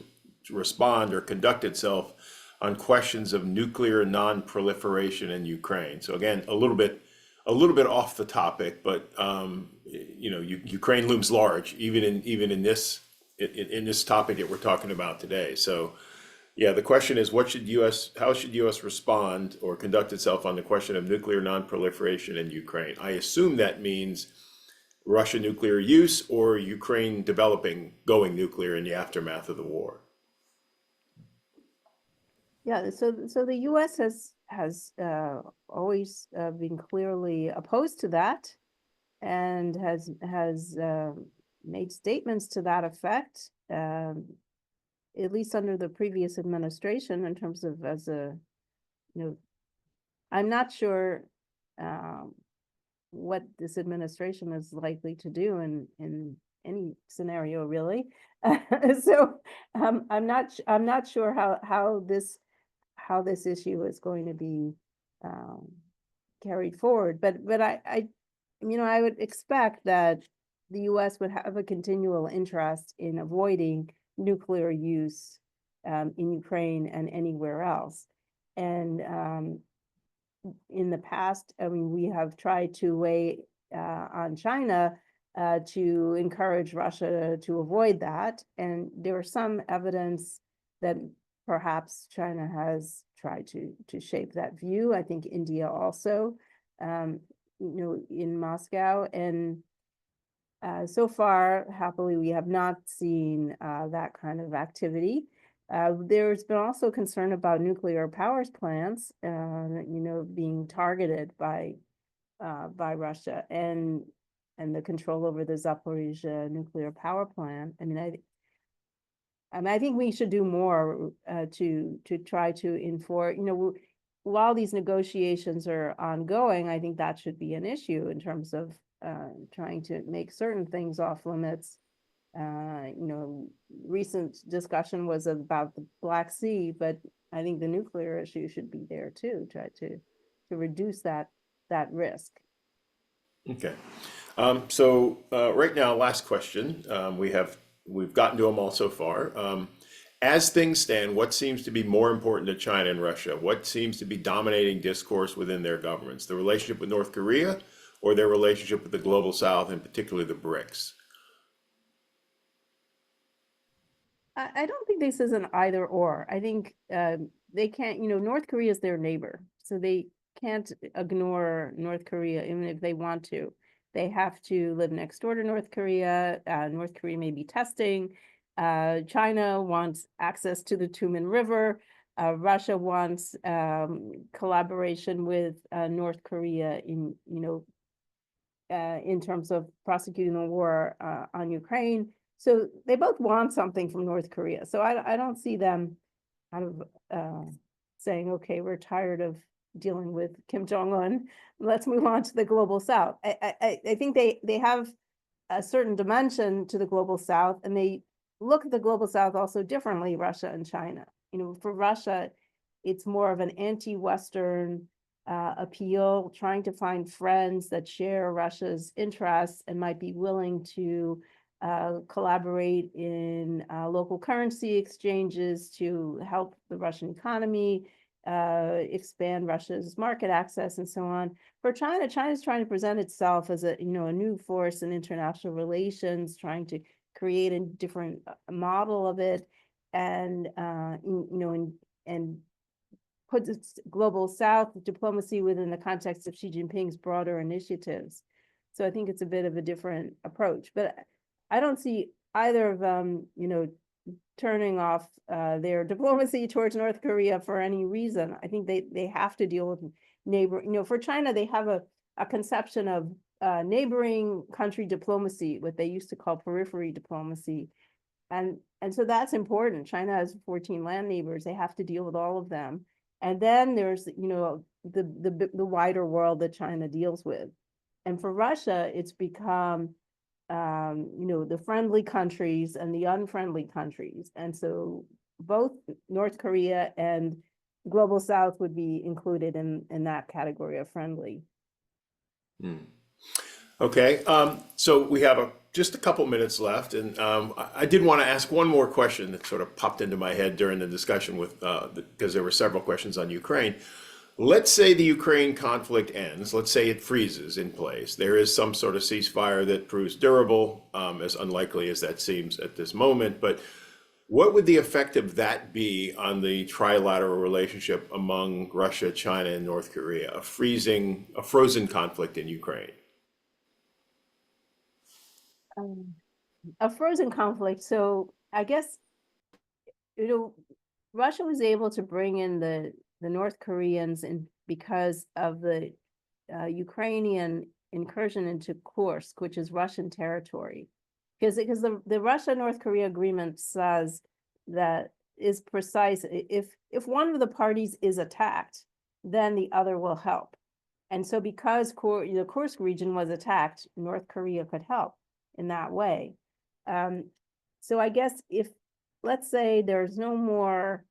respond or conduct itself on questions of nuclear non-proliferation in Ukraine? So again, a little bit off the topic, but you know, Ukraine looms large, even in this topic that we're talking about today. So. Yeah, the question is, how should U.S. respond or conduct itself on the question of nuclear non-proliferation in Ukraine? I assume that means Russian nuclear use or Ukraine going nuclear in the aftermath of the war. Yeah, so the U.S. has always been clearly opposed to that, and has made statements to that effect. At least under the previous administration, in terms of I'm not sure what this administration is likely to do in any scenario, really. So I'm not sure how this issue is going to be carried forward. But I would expect that the U.S. would have a continual interest in avoiding nuclear use in Ukraine and anywhere else. And in the past, I mean, we have tried to weigh on China to encourage Russia to avoid that. And there was some evidence that perhaps China has tried to shape that view. I think India also, in Moscow. And so far, happily, we have not seen that kind of activity. There's been also concern about nuclear power plants, being targeted by Russia, and the control over the Zaporizhzhia nuclear power plant. I think we should do more to try to enforce. While these negotiations are ongoing, I think that should be an issue in terms of trying to make certain things off limits. Recent discussion was about the Black Sea, but I think the nuclear issue should be there too, try to reduce that risk. Okay. So right now, last question. We've gotten to them all so far. As things stand, what seems to be more important to China and Russia? What seems to be dominating discourse within their governments? The relationship with North Korea, or their relationship with the global South, and particularly the BRICS? I don't think this is an either or. I think they can't, North Korea is their neighbor, so they can't ignore North Korea even if they want to. They have to live next door to North Korea. North Korea may be testing. China wants access to the Tumen River. Russia wants collaboration with North Korea in terms of prosecuting the war on Ukraine. So they both want something from North Korea. So I don't see them kind of saying, okay, we're tired of dealing with Kim Jong-un. Let's move on to the global South. I think they have a certain dimension to the global South, and they look at the global South also differently, Russia and China. For Russia, it's more of an anti-Western appeal, trying to find friends that share Russia's interests and might be willing to collaborate in local currency exchanges to help the Russian economy, expand Russia's market access, and so on. For China, China's trying to present itself as a new force in international relations, trying to create a different model of it, and and put its global South diplomacy within the context of Xi Jinping's broader initiatives. So I think it's a bit of a different approach, but I don't see either of them, turning off their diplomacy towards North Korea for any reason. I think they have to deal with neighbor. For China, they have a conception of neighboring country diplomacy, what they used to call periphery diplomacy, and so that's important. China has 14 land neighbors; they have to deal with all of them. And then there's the wider world that China deals with, and for Russia, it's become the friendly countries and the unfriendly countries. And so both North Korea and Global South would be included in that category of friendly. Okay, so we have just a couple minutes left, and I did want to ask one more question that sort of popped into my head during the discussion because there were several questions on Ukraine. Let's say the Ukraine conflict ends. Let's say it freezes in place. There is some sort of ceasefire that proves durable, as unlikely as that seems at this moment. But what would the effect of that be on the trilateral relationship among Russia, China, and North Korea? A frozen conflict in Ukraine. A frozen conflict. So I guess Russia was able to bring in the North Koreans because of the Ukrainian incursion into Kursk, which is Russian territory. Because the Russia-North Korea agreement says that is precise. If one of the parties is attacked, then the other will help. And so because the Kursk region was attacked, North Korea could help in that way. So I guess if, let's say there's no more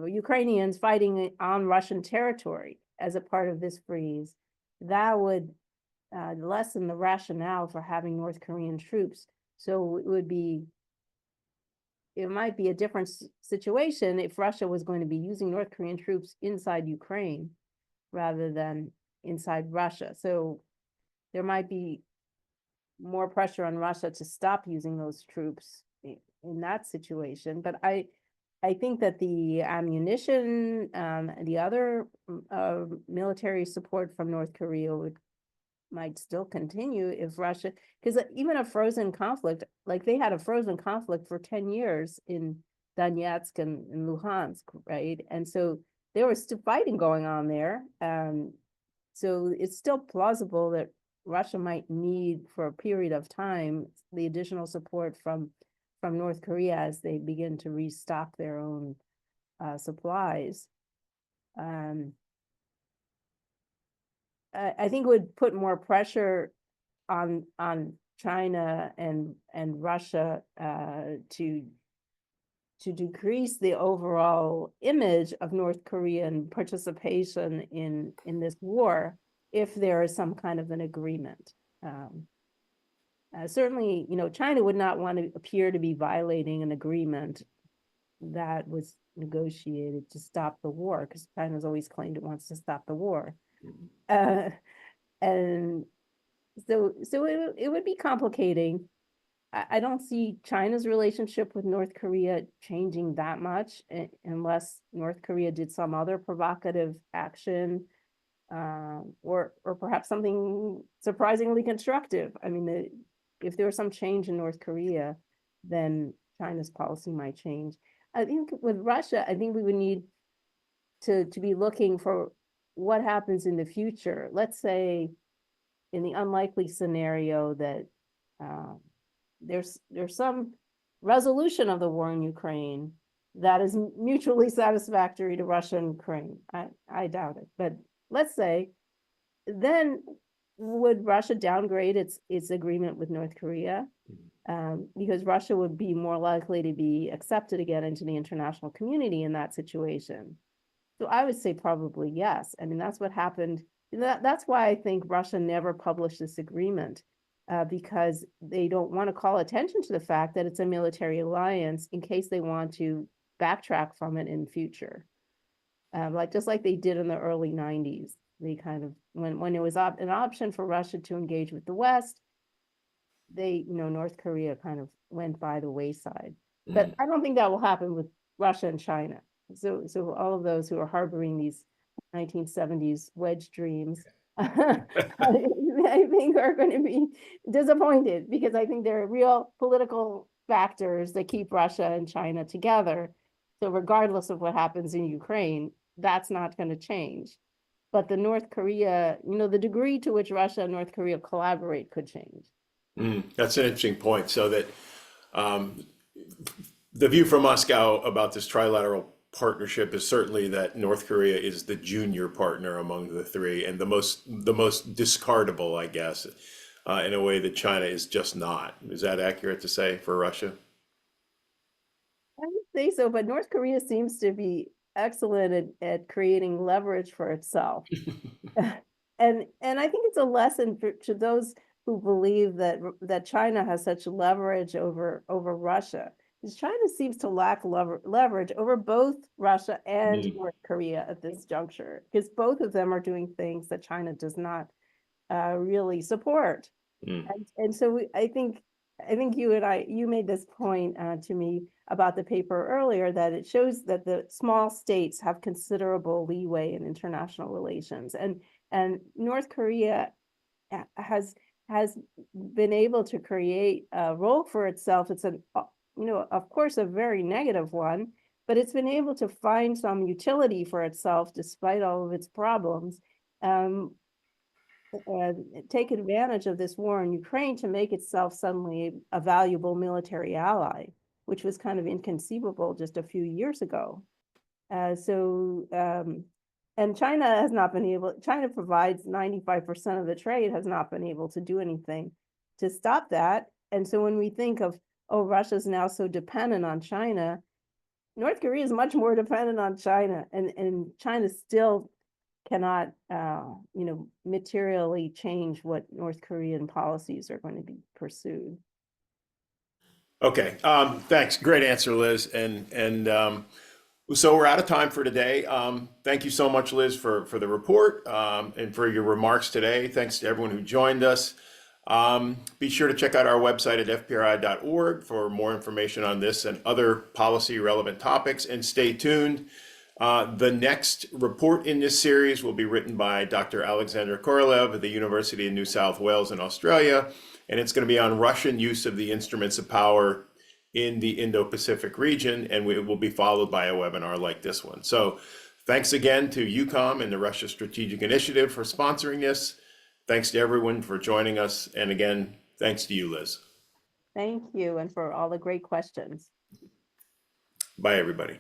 Ukrainians fighting on Russian territory as a part of this freeze, that would lessen the rationale for having North Korean troops. So it might be a different situation if Russia was going to be using North Korean troops inside Ukraine rather than inside Russia. So there might be more pressure on Russia to stop using those troops in that situation. But I think that the ammunition, the other military support from North Korea might still continue if Russia, because even a frozen conflict, like they had a frozen conflict for 10 years in Donetsk and Luhansk, right? And so there was still fighting going on there. So it's still plausible that Russia might need for a period of time the additional support from North Korea as they begin to restock their own supplies. I think it would put more pressure on China and Russia to decrease the overall image of North Korean participation in this war if there is some kind of an agreement. Certainly, China would not want to appear to be violating an agreement that was negotiated to stop the war, because China's always claimed it wants to stop the war. And so it would be complicating. I don't see China's relationship with North Korea changing that much unless North Korea did some other provocative action, or perhaps something surprisingly constructive. I mean, if there was some change in North Korea, then China's policy might change. I think with Russia, I think we would need to be looking for what happens in the future. Let's say in the unlikely scenario that there's some resolution of the war in Ukraine that is mutually satisfactory to Russia and Ukraine. I doubt it, but let's say then would Russia downgrade its agreement with North Korea? Because Russia would be more likely to be accepted again into the international community in that situation. So I would say probably yes. I mean, that's what happened. That's why I think Russia never published this agreement, because they don't want to call attention to the fact that it's a military alliance in case they want to backtrack from it in future. Just like they did in the early 90s. They kind of, when it was an option for Russia to engage with the West, North Korea kind of went by the wayside. But I don't think that will happen with Russia and China. So all of those who are harboring these 1970s wedge dreams, I think are going to be disappointed, because I think there are real political factors that keep Russia and China together. So regardless of what happens in Ukraine, that's not going to change. But the North Korea, the degree to which Russia and North Korea collaborate could change. That's an interesting point. So that the view from Moscow about this trilateral partnership is certainly that North Korea is the junior partner among the three, and the most discardable, I guess, in a way that China is just not. Is that accurate to say for Russia? I would say so, but North Korea seems to be excellent at creating leverage for itself. And I think it's a lesson to those who believe that China has such leverage over Russia. Because China seems to lack leverage over both Russia and North Korea at this juncture, because both of them are doing things that China does not really support. And so I think you made this point to me about the paper earlier, that it shows that the small states have considerable leeway in international relations, and North Korea has been able to create a role for itself. It's of course, a very negative one, but it's been able to find some utility for itself despite all of its problems. Take advantage of this war in Ukraine to make itself suddenly a valuable military ally, which was kind of inconceivable just a few years ago. And China has not been able, China provides 95% of the trade, has not been able to do anything to stop that. And so when we think of, oh, Russia's now so dependent on China, North Korea is much more dependent on China, and China still cannot, materially change what North Korean policies are going to be pursued. Okay, thanks. Great answer, Liz. So we're out of time for today. Thank you so much, Liz, for the report and for your remarks today. Thanks to everyone who joined us. Be sure to check out our website at fpri.org for more information on this and other policy relevant topics, and stay tuned. The next report in this series will be written by Dr. Alexandra Korolev at the University of New South Wales in Australia, and it's going to be on Russian use of the instruments of power in the Indo-Pacific region, and it will be followed by a webinar like this one. So thanks again to UCOM and the Russia Strategic Initiative for sponsoring this. Thanks to everyone for joining us, and again, thanks to you, Liz. Thank you, and for all the great questions. Bye, everybody.